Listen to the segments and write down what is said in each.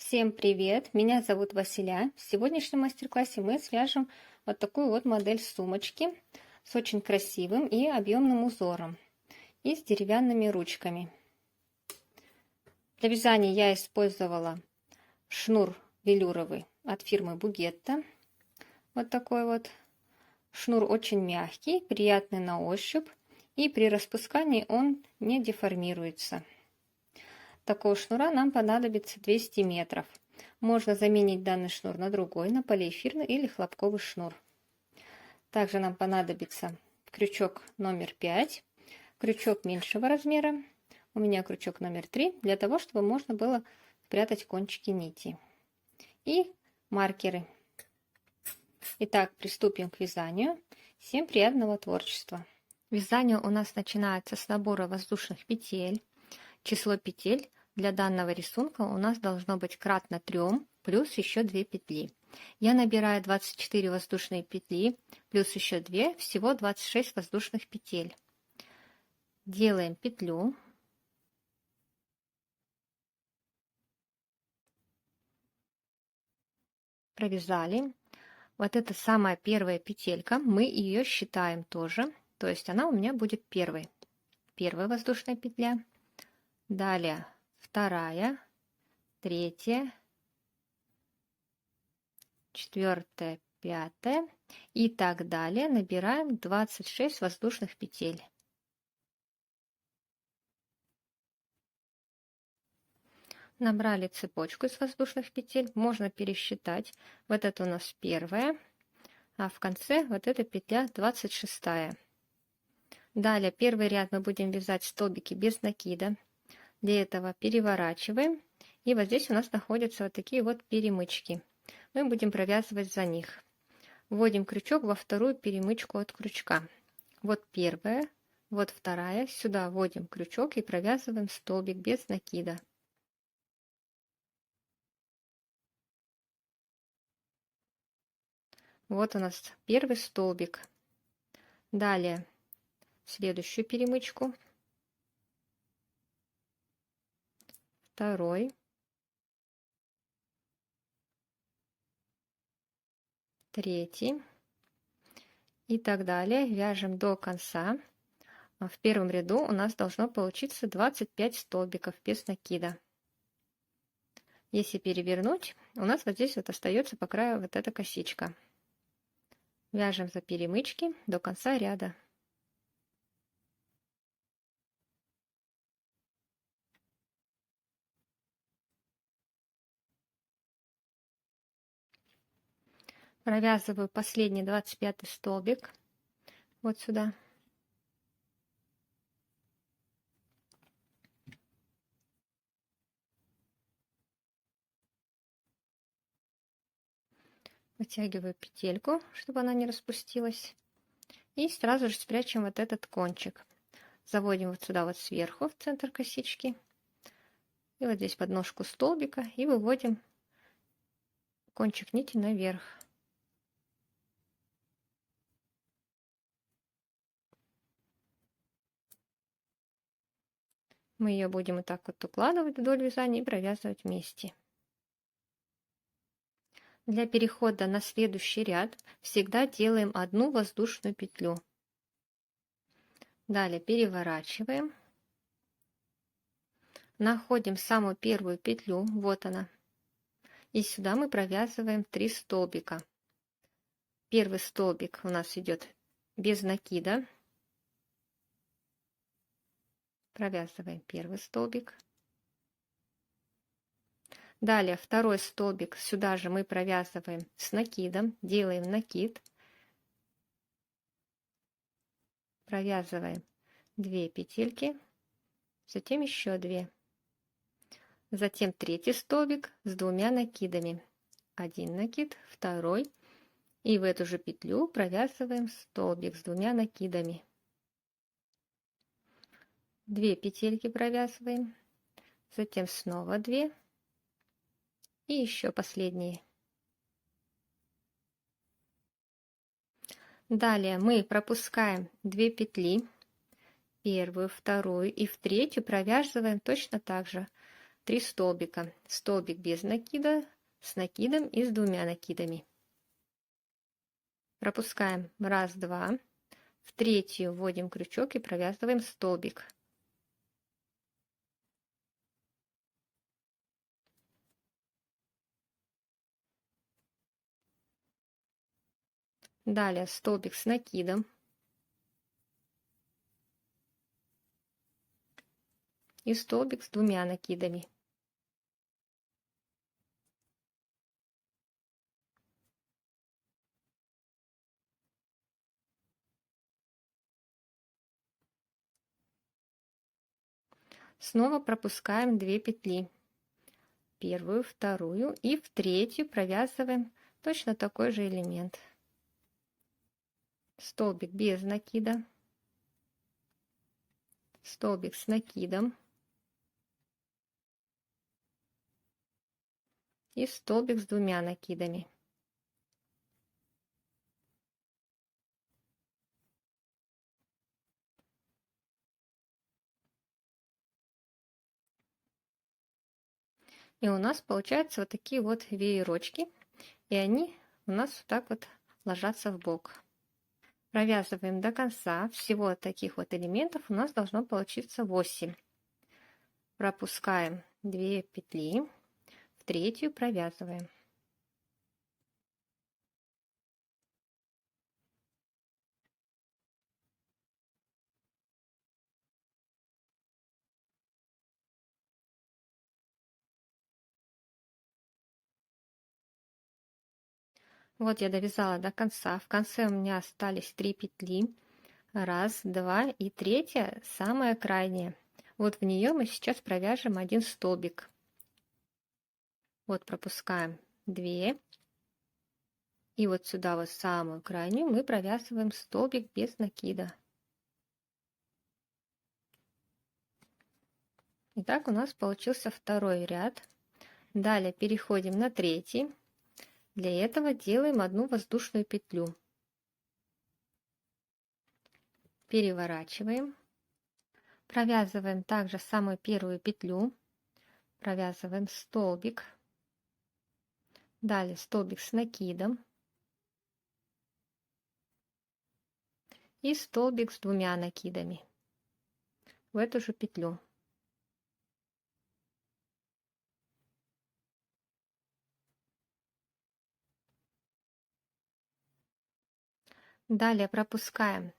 Всем привет! Меня зовут Василя. В сегодняшнем мастер-классе мы свяжем вот такую вот модель сумочки с очень красивым и объемным узором и с деревянными ручками. Для вязания я использовала шнур велюровый от фирмы Бугетта. Вот такой вот шнур, очень мягкий, приятный на ощупь, и при распускании он не деформируется. Такого шнура нам понадобится 200 метров. Можно заменить данный шнур на другой, на полиэфирный или хлопковый шнур. Также нам понадобится крючок номер 5, крючок меньшего размера, у меня крючок номер 3, для того, чтобы можно было спрятать кончики нити. И маркеры. Итак, приступим к вязанию. Всем приятного творчества! Вязание у нас начинается с набора воздушных петель. Число петель для данного рисунка у нас должно быть кратно 3 плюс еще 2 петли. Я набираю 24 воздушные петли плюс еще 2, всего 26 воздушных петель. Делаем петлю. Провязали. Вот это самая первая петелька, мы ее считаем тоже, то есть она у меня будет первой. Первая воздушная петля. Далее вторая, третья, четвертая, пятая и так далее. Набираем 26 воздушных петель. Набрали цепочку из воздушных петель, можно пересчитать. Вот это у нас первая, а в конце вот эта петля 26. Далее первый ряд мы будем вязать столбики без накида. Для этого переворачиваем, и вот здесь у нас находятся вот такие вот перемычки. Мы будем провязывать за них. Вводим крючок во вторую перемычку от крючка. Вот первая, вот вторая. Сюда вводим крючок и провязываем столбик без накида. Вот у нас первый столбик. Далее следующую перемычку. Второй. Третий. И так далее. Вяжем до конца. В первом ряду у нас должно получиться 25 столбиков без накида. Если перевернуть, у нас вот здесь вот остается по краю вот эта косичка. Вяжем за перемычки до конца ряда. Провязываю последний 25 столбик вот сюда. Вытягиваю петельку, чтобы она не распустилась. И сразу же спрячем вот этот кончик. Заводим вот сюда вот сверху, в центр косички. И вот здесь под ножку столбика. И выводим кончик нити наверх. Мы ее будем вот так вот укладывать вдоль вязания и провязывать вместе. Для перехода на следующий ряд всегда делаем одну воздушную петлю. Далее переворачиваем. Находим самую первую петлю, вот она. И сюда мы провязываем 3 столбика. Первый столбик у нас идет без накида. Провязываем первый столбик. Далее второй столбик сюда же мы провязываем с накидом, делаем накид. Провязываем 2 петельки, затем еще 2. Затем третий столбик с 2 накидами. Один накид, второй. И в эту же петлю провязываем столбик с 2 накидами. 2 петельки провязываем, затем снова 2 и еще последние. Далее мы пропускаем 2 петли, первую, вторую, и в третью провязываем точно так же 3 столбика. Столбик без накида, с накидом и с 2 накидами. Пропускаем 1, 2. В третью вводим крючок и провязываем столбик. Далее столбик с накидом. И столбик с 2 накидами. Снова пропускаем 2 петли. Первую, вторую и в третью провязываем точно такой же элемент. Столбик без накида. Столбик с накидом. И столбик с 2 накидами. И у нас получаются вот такие вот веерочки, и они у нас вот так вот ложатся в бок. Провязываем до конца. Всего таких вот элементов у нас должно получиться 8. Пропускаем 2 петли, в третью провязываем. Вот я довязала до конца. В конце у меня остались 3 петли. 1, 2 и третья, самая крайняя. Вот в нее мы сейчас провяжем 1 столбик. Вот пропускаем 2. И вот сюда вот самую крайнюю мы провязываем столбик без накида. Итак, у нас получился второй ряд. Далее переходим на третий. Для этого делаем 1 воздушную петлю. Переворачиваем. Провязываем также самую первую петлю. Провязываем столбик. Далее столбик с накидом. И столбик с 2 накидами в эту же петлю. Далее пропускаем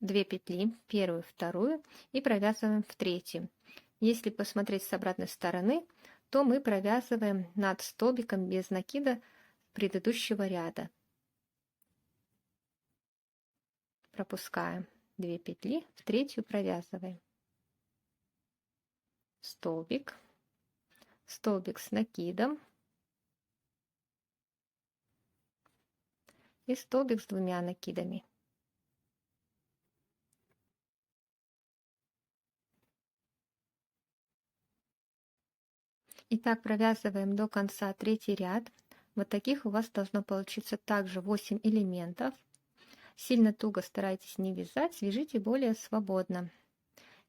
2 петли, первую, вторую, и провязываем в третью. Если посмотреть с обратной стороны, то мы провязываем над столбиком без накида предыдущего ряда. Пропускаем 2 петли, в третью провязываем. Столбик, столбик с накидом и столбик с 2 накидами. Итак, провязываем до конца третий ряд. Вот таких у вас должно получиться также 8 элементов. Сильно туго старайтесь не вязать, свяжите более свободно.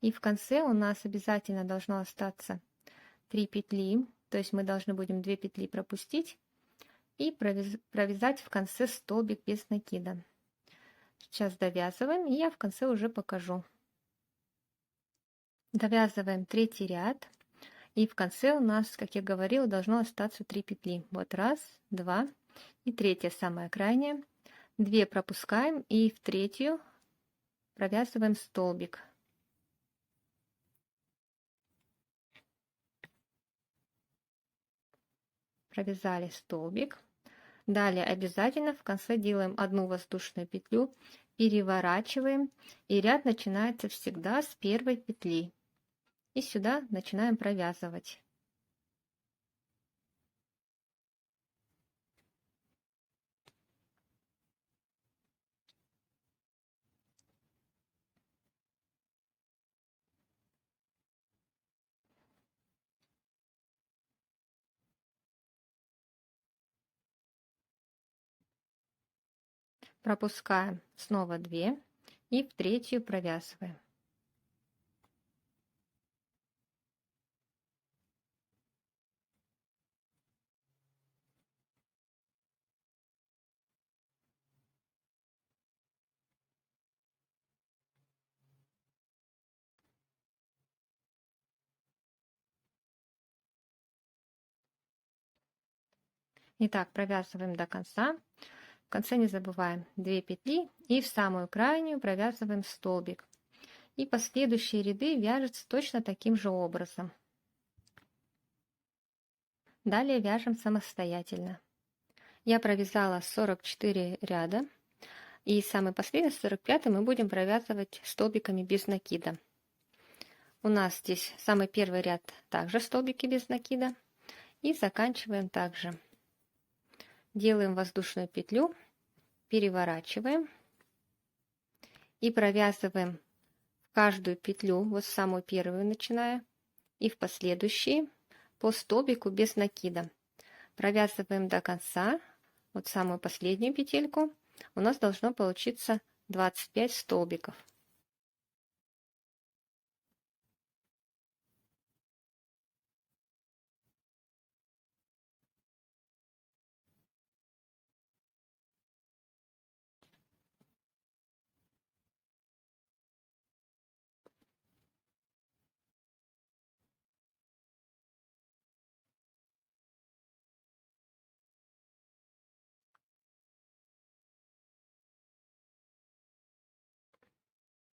И в конце у нас обязательно должно остаться 3 петли, то есть мы должны будем 2 петли пропустить и провязать в конце столбик без накида. Сейчас довязываем, и я в конце уже покажу. Довязываем третий ряд. И в конце у нас, как я говорила, должно остаться 3 петли. Вот 1, 2 и третья, самая крайняя. 2 пропускаем и в третью провязываем столбик. Провязали столбик. Далее обязательно в конце делаем 1 воздушную петлю, переворачиваем, и ряд начинается всегда с первой петли. И сюда начинаем провязывать. Пропускаем снова 2 и в третью провязываем. Итак, провязываем до конца. В конце не забываем 2 петли и в самую крайнюю провязываем столбик. И последующие ряды вяжутся точно таким же образом. Далее вяжем самостоятельно. Я провязала 44 ряда. И самый последний, 45, мы будем провязывать столбиками без накида. У нас здесь самый первый ряд также столбики без накида. И заканчиваем также. Делаем воздушную петлю, переворачиваем и провязываем в каждую петлю, вот самую первую начиная, и в последующие по столбику без накида. Провязываем до конца, вот самую последнюю петельку. У нас должно получиться 25 столбиков.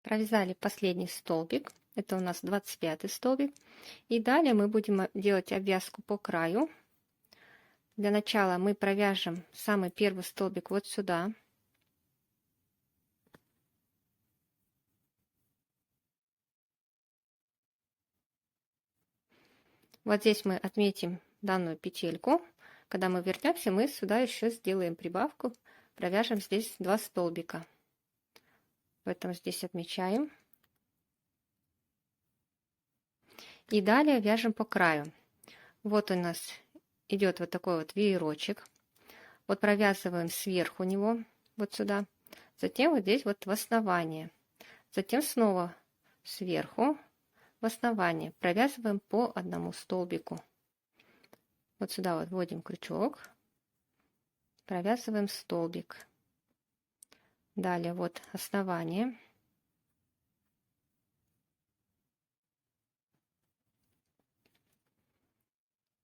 Провязали последний столбик, это у нас 25 столбик. И далее мы будем делать обвязку по краю. Для начала мы провяжем самый первый столбик вот сюда. Вот здесь мы отметим данную петельку. Когда мы вернемся, мы сюда еще сделаем прибавку, провяжем здесь 2 столбика. Поэтому здесь отмечаем. И далее вяжем по краю. Вот у нас идет вот такой вот веерочек. Вот провязываем сверху него, вот сюда. Затем вот здесь вот в основание. Затем снова сверху в основание. Провязываем по одному столбику. Вот сюда вот вводим крючок. Провязываем столбик. Далее вот основание.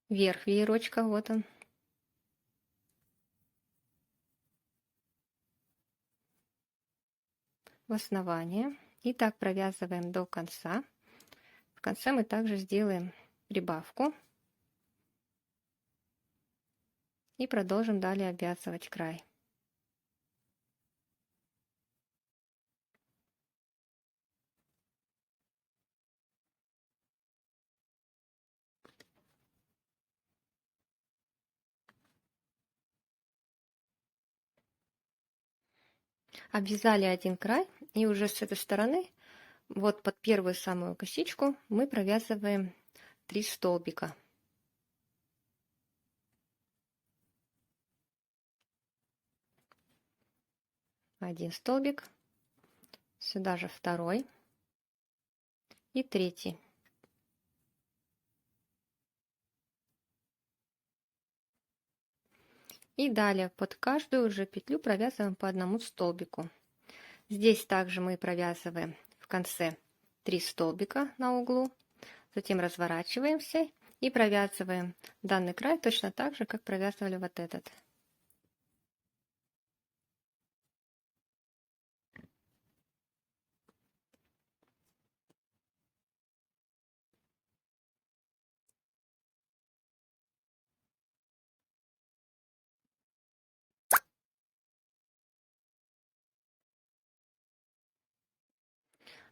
Верх веерочка, вот он. В основание. И так провязываем до конца. В конце мы также сделаем прибавку. И продолжим далее обвязывать край. Обвязали один край, и уже с этой стороны, вот под первую самую косичку, мы провязываем 3 столбика. Один столбик, сюда же второй и третий. И далее под каждую уже петлю провязываем по одному столбику. Здесь также мы провязываем в конце 3 столбика на углу, затем разворачиваемся и провязываем данный край точно так же, как провязывали вот этот.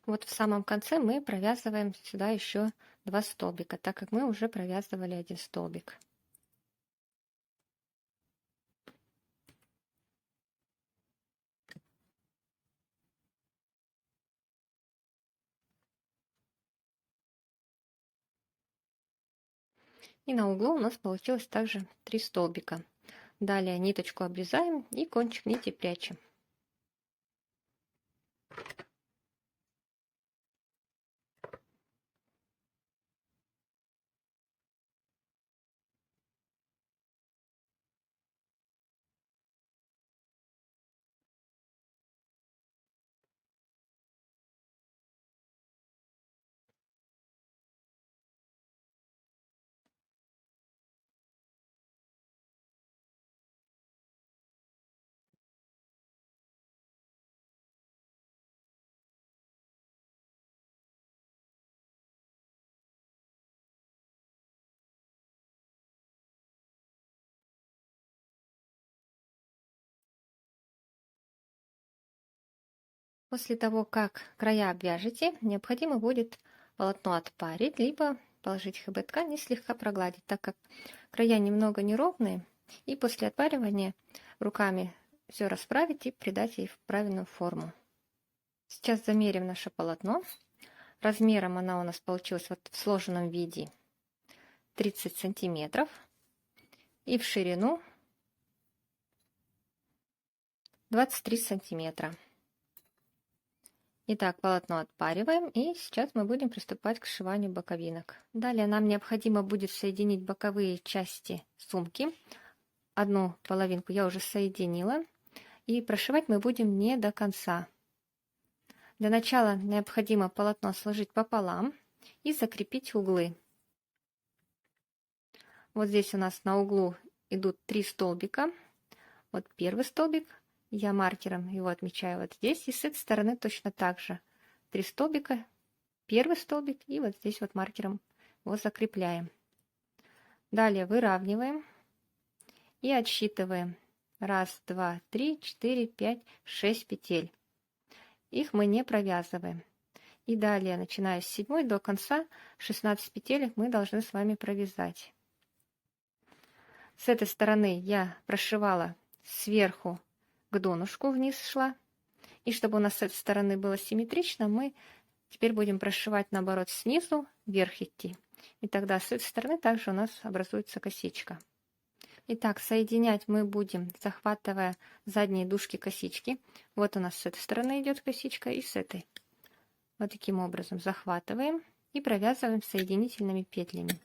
Вот в самом конце мы провязываем сюда еще 2 столбика, так как мы уже провязывали один столбик. И на углу у нас получилось также 3 столбика. Далее ниточку обрезаем и кончик нити прячем. После того, как края обвяжете, необходимо будет полотно отпарить, либо положить ХБ-ткань и слегка прогладить, так как края немного неровные, и после отпаривания руками все расправить и придать ей правильную форму. Сейчас замерим наше полотно. Размером она у нас получилась вот в сложенном виде 30 сантиметров и в ширину 23 сантиметра. Итак, полотно отпариваем, и сейчас мы будем приступать к сшиванию боковинок. Далее нам необходимо будет соединить боковые части сумки. Одну половинку я уже соединила, и прошивать мы будем не до конца. Для начала необходимо полотно сложить пополам и закрепить углы. Вот здесь у нас на углу идут 3 столбика. Вот первый столбик. Я маркером его отмечаю вот здесь, и с этой стороны точно так же. 3 столбика, первый столбик, и вот здесь вот маркером его закрепляем. Далее выравниваем и отсчитываем. 1, 2, 3, 4, 5, 6 петель. Их мы не провязываем. И далее, начиная с 7 до конца, 16 петель мы должны с вами провязать. С этой стороны я прошивала сверху к донышку, вниз шла. И чтобы у нас с этой стороны было симметрично, мы теперь будем прошивать наоборот снизу вверх идти. И тогда с этой стороны также у нас образуется косичка. Итак, соединять мы будем, захватывая задние дужки косички. Вот у нас с этой стороны идет косичка и с этой. Вот таким образом захватываем и провязываем соединительными петлями.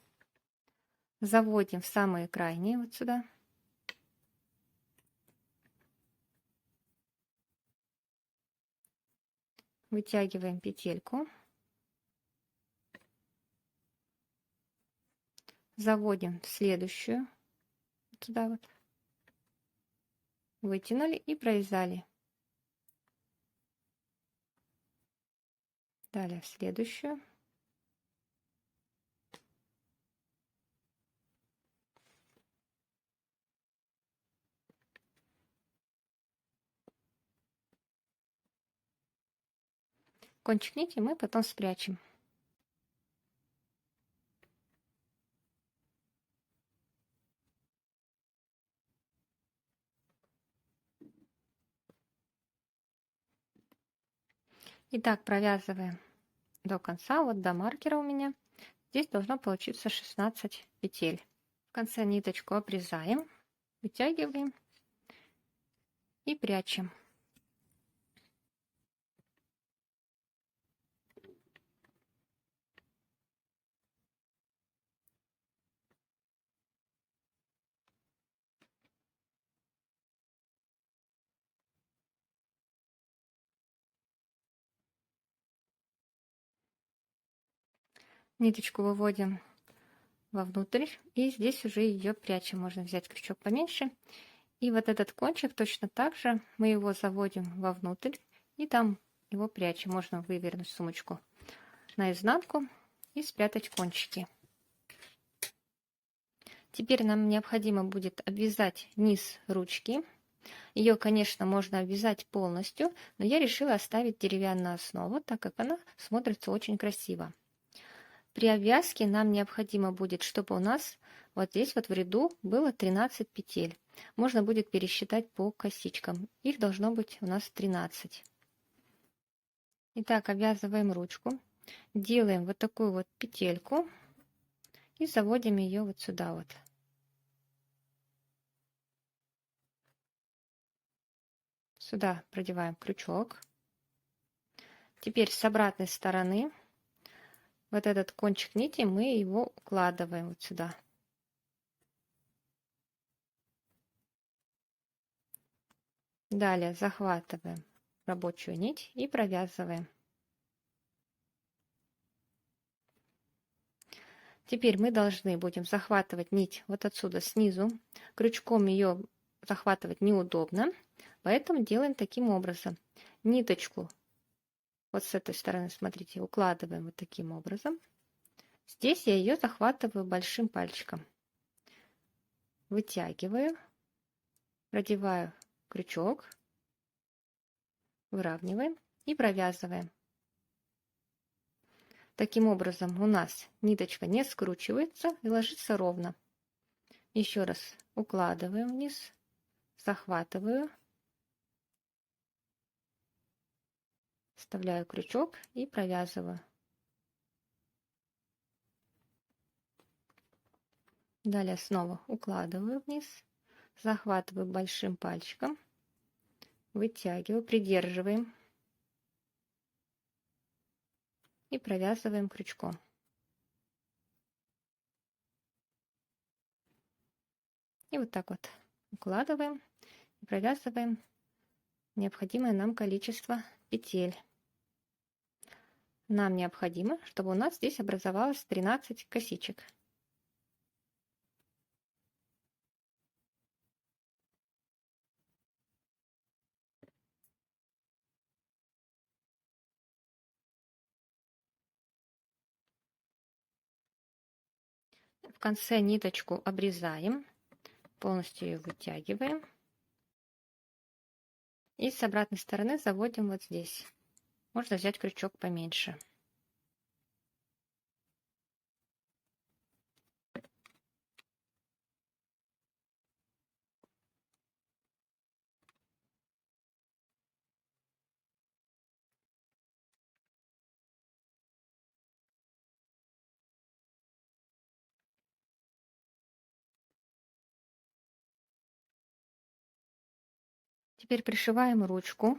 Заводим в самые крайние вот сюда. Вытягиваем петельку. Заводим в следующую. Вот сюда вот. Вытянули и провязали. Далее в следующую. Кончик нити мы потом спрячем. Итак, провязываем до конца, вот до маркера у меня. Здесь должно получиться 16 петель. В конце ниточку обрезаем, вытягиваем и прячем. Ниточку выводим вовнутрь, и здесь уже ее прячем. Можно взять крючок поменьше. И вот этот кончик точно так же мы его заводим вовнутрь, и там его прячем. Можно вывернуть сумочку наизнанку и спрятать кончики. Теперь нам необходимо будет обвязать низ ручки. Ее, конечно, можно обвязать полностью, но я решила оставить деревянную основу, так как она смотрится очень красиво. При обвязке нам необходимо будет, чтобы у нас вот здесь вот в ряду было 13 петель. Можно будет пересчитать по косичкам. Их должно быть у нас 13. Итак, обвязываем ручку. Делаем вот такую вот петельку и заводим ее вот сюда вот. Сюда продеваем крючок. Теперь с обратной стороны вот этот кончик нити мы его укладываем вот сюда. Далее захватываем рабочую нить и провязываем. Теперь мы должны будем захватывать нить вот отсюда снизу. Крючком ее захватывать неудобно, поэтому делаем таким образом. Ниточку вот с этой стороны, смотрите, укладываем вот таким образом. Здесь я ее захватываю большим пальчиком. Вытягиваю, продеваю крючок, выравниваем и провязываем. Таким образом у нас ниточка не скручивается и ложится ровно. Еще раз укладываем вниз, захватываю, вставляю крючок и провязываю. Далее снова укладываю вниз, захватываю большим пальчиком, вытягиваю, придерживаем и провязываем крючком. И вот так вот укладываем и провязываем необходимое нам количество петель. Нам необходимо, чтобы у нас здесь образовалось 13 косичек. В конце ниточку обрезаем, полностью ее вытягиваем. И с обратной стороны заводим вот здесь. Можно взять крючок поменьше. Теперь пришиваем ручку.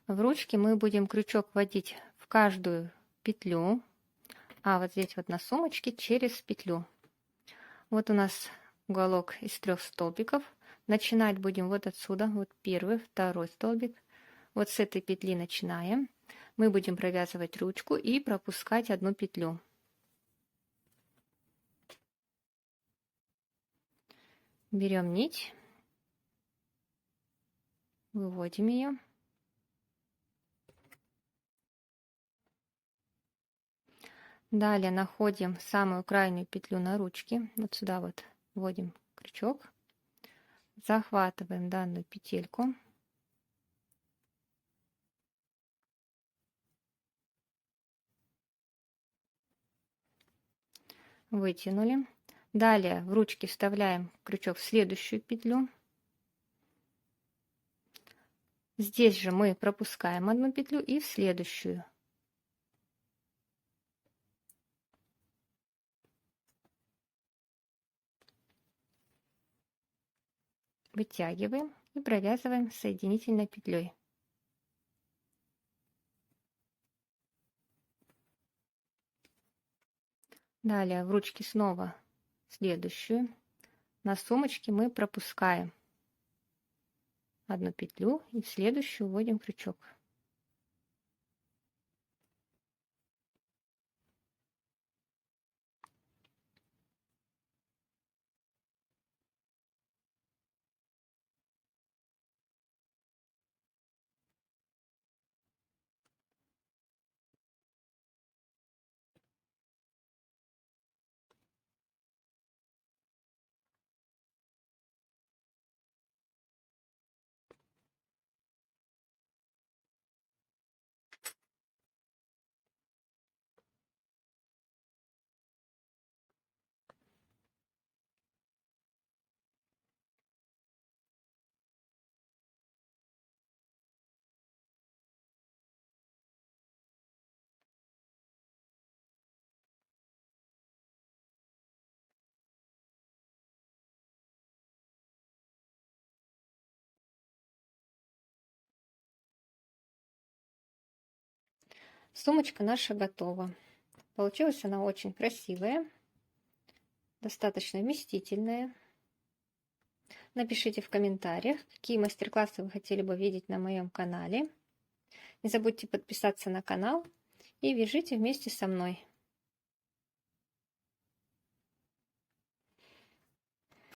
В ручке мы будем крючок вводить в каждую петлю, а вот здесь вот на сумочке через петлю. Вот у нас уголок из 3 столбиков. Начинать будем вот отсюда, вот первый, второй столбик. Вот с этой петли начинаем. Мы будем провязывать ручку и пропускать одну петлю. Берем нить, выводим ее. Далее находим самую крайнюю петлю на ручке. Вот сюда вот вводим крючок. Захватываем данную петельку. Вытянули. Далее в ручке вставляем крючок в следующую петлю. Здесь же мы пропускаем одну петлю и в следующую. Вытягиваем и провязываем соединительной петлей. Далее в ручке снова следующую. На сумочке мы пропускаем одну петлю и в следующую вводим крючок. Сумочка наша готова. Получилась она очень красивая, достаточно вместительная. Напишите в комментариях, какие мастер-классы вы хотели бы видеть на моем канале. Не забудьте подписаться на канал и вяжите вместе со мной.